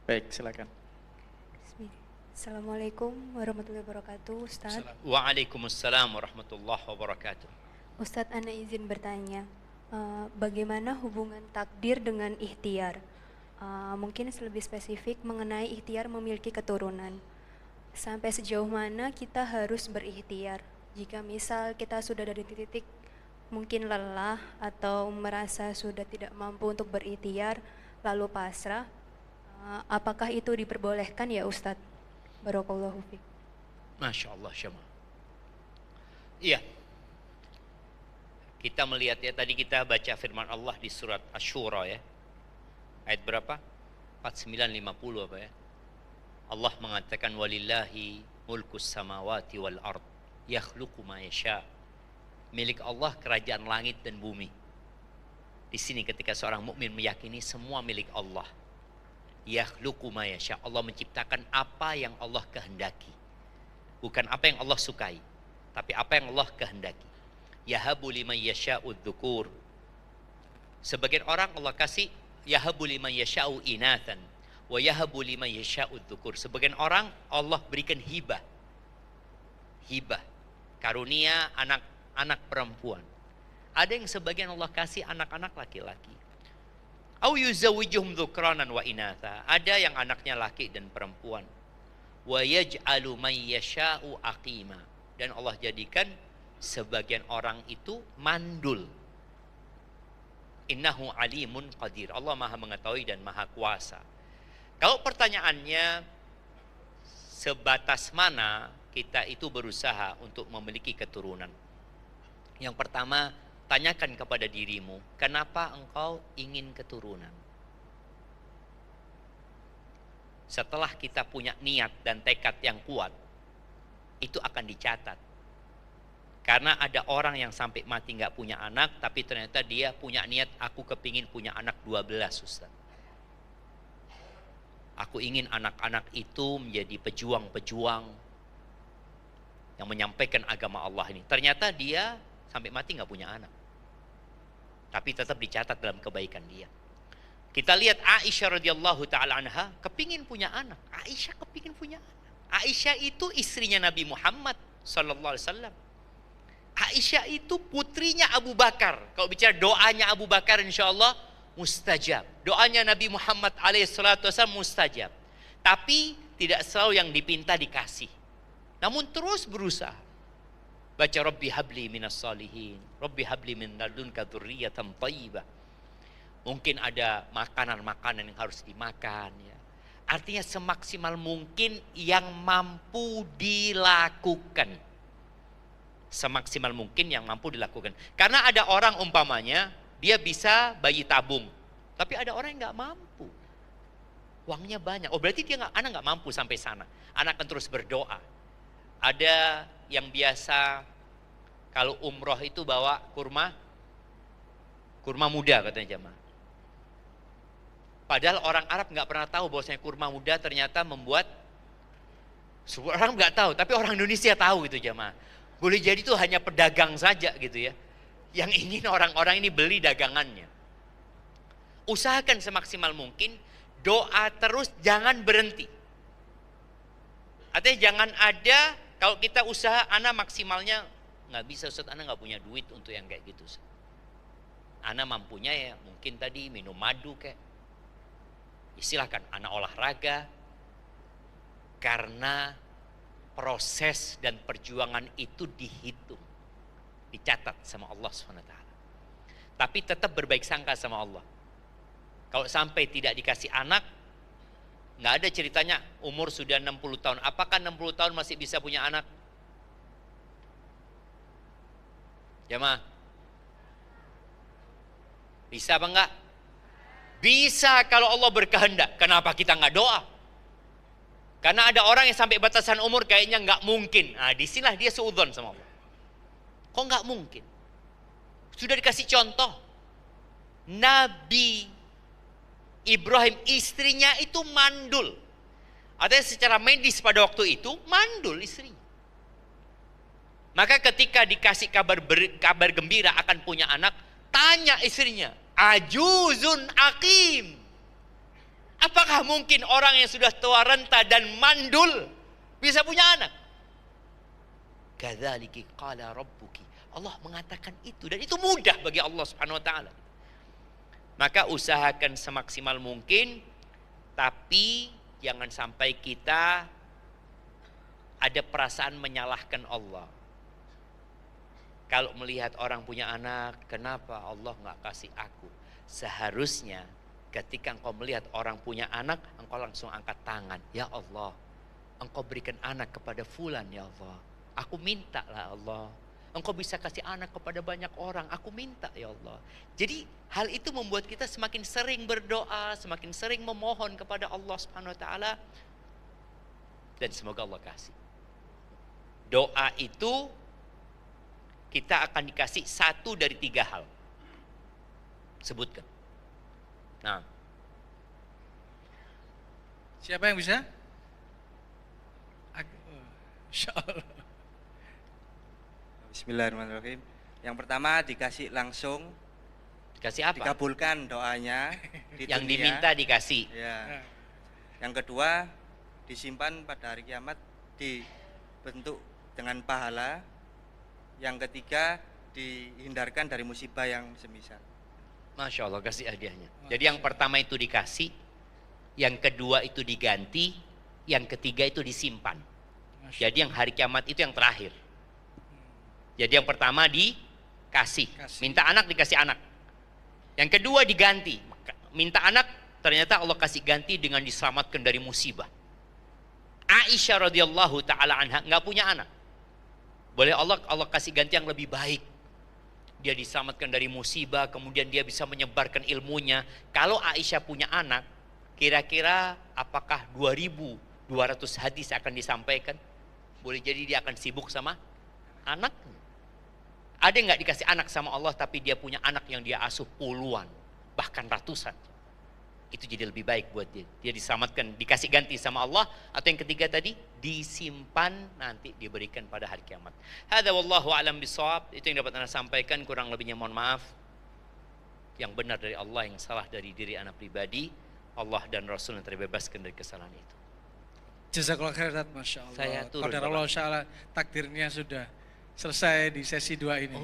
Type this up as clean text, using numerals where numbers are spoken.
Baik, silakan. Assalamualaikum warahmatullahi wabarakatuh, Ustadz. Waalaikumsalam warahmatullahi wabarakatuh. Ustadz, ana izin bertanya, bagaimana hubungan takdir dengan ikhtiar? Mungkin lebih spesifik mengenai ikhtiar memiliki keturunan. Sampai sejauh mana kita harus berikhtiar? Jika misal kita sudah dari titik mungkin lelah atau merasa sudah tidak mampu untuk berikhtiar, lalu pasrah, apakah itu diperbolehkan ya Ustadz? Barakallahu fiik. Masya Allah, Syama. Iya. Kita melihat ya, tadi kita baca firman Allah di surat Asy-Syura ya. Ayat berapa? 49-50 apa ya? Allah mengatakan walillahi mulkus samawati wal ard yakhluqu ma yasha. Milik Allah kerajaan langit dan bumi. Di sini ketika seorang mukmin meyakini semua milik Allah. Yakhluqu ma yasha. Allah menciptakan apa yang Allah kehendaki. Bukan apa yang Allah sukai, tapi apa yang Allah kehendaki. Yahabu liman yasha'u dzukur. Sebagian orang Allah kasih yahabu liman yasha'u inathan wa yahabu liman yasha'u dzukur. Sebagian orang Allah berikan hibah. Hibah, karunia anak-anak perempuan. Ada yang sebagian Allah kasih anak-anak laki-laki. Au yuzawwijuhum dzukranan wa inatha. Ada yang anaknya laki dan perempuan. Wa yaj'alu man yasha'u aqima. Dan Allah jadikan sebagian orang itu mandul. Innahu alimun qadir. Allah Maha mengetahui dan Maha kuasa. Kalau pertanyaannya sebatas mana kita itu berusaha untuk memiliki keturunan? Yang pertama, tanyakan kepada dirimu, kenapa engkau ingin keturunan? Setelah kita punya niat dan tekad yang kuat, itu akan dicatat. Karena ada orang yang sampai mati nggak punya anak, tapi ternyata dia punya niat, aku kepingin punya anak 12, Ustaz. Aku ingin anak-anak itu menjadi pejuang-pejuang yang menyampaikan agama Allah ini. Ternyata dia sampai mati nggak punya anak, tapi tetap dicatat dalam kebaikan dia. Kita lihat Aisyah radhiyallahu taala anha kepingin punya anak. Aisyah kepingin punya anak. Aisyah itu istrinya Nabi Muhammad sallallahu alaihi wasallam. Aisyah itu putrinya Abu Bakar. Kalau bicara doanya Abu Bakar insyaallah mustajab. Doanya Nabi Muhammad alaihi salatu wasallam mustajab. Tapi tidak selalu yang dipinta dikasih. Namun terus berusaha. Baca Rabbi habli minas salihin, Rabbi habli min ladunka dzurriyyatan thayyibah. Mungkin ada makanan-makanan yang harus dimakan ya. Artinya semaksimal mungkin yang mampu dilakukan. Semaksimal mungkin yang mampu dilakukan. Karena ada orang umpamanya dia bisa bayi tabung, tapi ada orang yang nggak mampu. Uangnya banyak. Oh berarti dia anak nggak mampu sampai sana. Anak akan terus berdoa. Ada yang biasa kalau umroh itu bawa kurma muda katanya jemaah. Padahal orang Arab nggak pernah tahu bahwasanya kurma muda ternyata membuat orang nggak tahu, tapi orang Indonesia tahu gitu jemaah. Boleh jadi itu hanya pedagang saja gitu ya, yang ingin orang-orang ini beli dagangannya. Usahakan semaksimal mungkin, doa terus, jangan berhenti. Artinya jangan ada. Kalau kita usaha, ana maksimalnya nggak bisa Ustaz, ana nggak punya duit untuk yang kayak gitu. Ana mampunya ya mungkin tadi minum madu kayak. Silahkan ana olahraga. Karena proses dan perjuangan itu dihitung, dicatat sama Allah SWT. Tapi tetap berbaik sangka sama Allah. Kalau sampai tidak dikasih anak, nggak ada ceritanya umur sudah 60 tahun. Apakah 60 tahun masih bisa punya anak? Jemaah. Bisa apa enggak? Bisa kalau Allah berkehendak. Kenapa kita nggak doa? Karena ada orang yang sampai batasan umur kayaknya nggak mungkin. Nah, disinilah dia suudzon sama Allah. Kok nggak mungkin? Sudah dikasih contoh. Nabi Ibrahim istrinya itu mandul. Artinya secara medis pada waktu itu mandul istrinya. Maka ketika dikasih kabar gembira akan punya anak, tanya istrinya, ajuzun akim. Apakah mungkin orang yang sudah tua renta dan mandul bisa punya anak? Kadzalika qala rabbuki. Allah mengatakan itu, dan itu mudah bagi Allah Subhanahu wa taala. Maka usahakan semaksimal mungkin, tapi jangan sampai kita ada perasaan menyalahkan Allah. Kalau melihat orang punya anak, kenapa Allah nggak kasih aku? Seharusnya ketika engkau melihat orang punya anak, engkau langsung angkat tangan. Ya Allah, engkau berikan anak kepada fulan ya Allah. Aku minta lah Allah. Engkau bisa kasih anak kepada banyak orang. Aku minta ya Allah. Jadi hal itu membuat kita semakin sering berdoa, semakin sering memohon kepada Allah Subhanahu wa taala. Dan semoga Allah kasih. Doa itu kita akan dikasih 1 dari 3 hal. Sebutkan. Nah, siapa yang bisa? Insyaallah. Bismillahirrahmanirrahim. Yang pertama dikasih langsung, dikasih apa? dikabulkan doanya di Yang dunia. diminta dikasih. Ya. Yang kedua disimpan pada hari kiamat dibentuk dengan pahala. Yang ketiga dihindarkan dari musibah yang semisal. Masya Allah, kasih hadiahnya. Jadi yang pertama itu dikasih, yang kedua itu diganti, yang ketiga itu disimpan. Jadi yang hari kiamat itu yang terakhir. Jadi yang pertama dikasih, minta anak dikasih anak. Yang kedua diganti, minta anak ternyata Allah kasih ganti dengan diselamatkan dari musibah. Aisyah radhiyallahu taala anha nggak punya anak, boleh Allah kasih ganti yang lebih baik. Dia diselamatkan dari musibah, kemudian dia bisa menyebarkan ilmunya. Kalau Aisyah punya anak, kira-kira apakah 2200 hadis akan disampaikan? Boleh jadi dia akan sibuk sama anaknya. Ada nggak dikasih anak sama Allah tapi dia punya anak yang dia asuh puluhan, bahkan ratusan? Itu jadi lebih baik buat dia. Dia diselamatkan, dikasih ganti sama Allah. Atau yang ketiga tadi, disimpan nanti diberikan pada hari kiamat. Hadza wallahu a'lam bishawab. Itu yang dapat Anda sampaikan, kurang lebihnya mohon maaf. Yang benar dari Allah, yang salah dari diri anak pribadi. Allah dan Rasul yang terbebaskan dari kesalahan itu. Jazakallah khairan, Masya Allah. Saya turun, Qadar Allah, takdirnya sudah selesai di sesi 2 ini.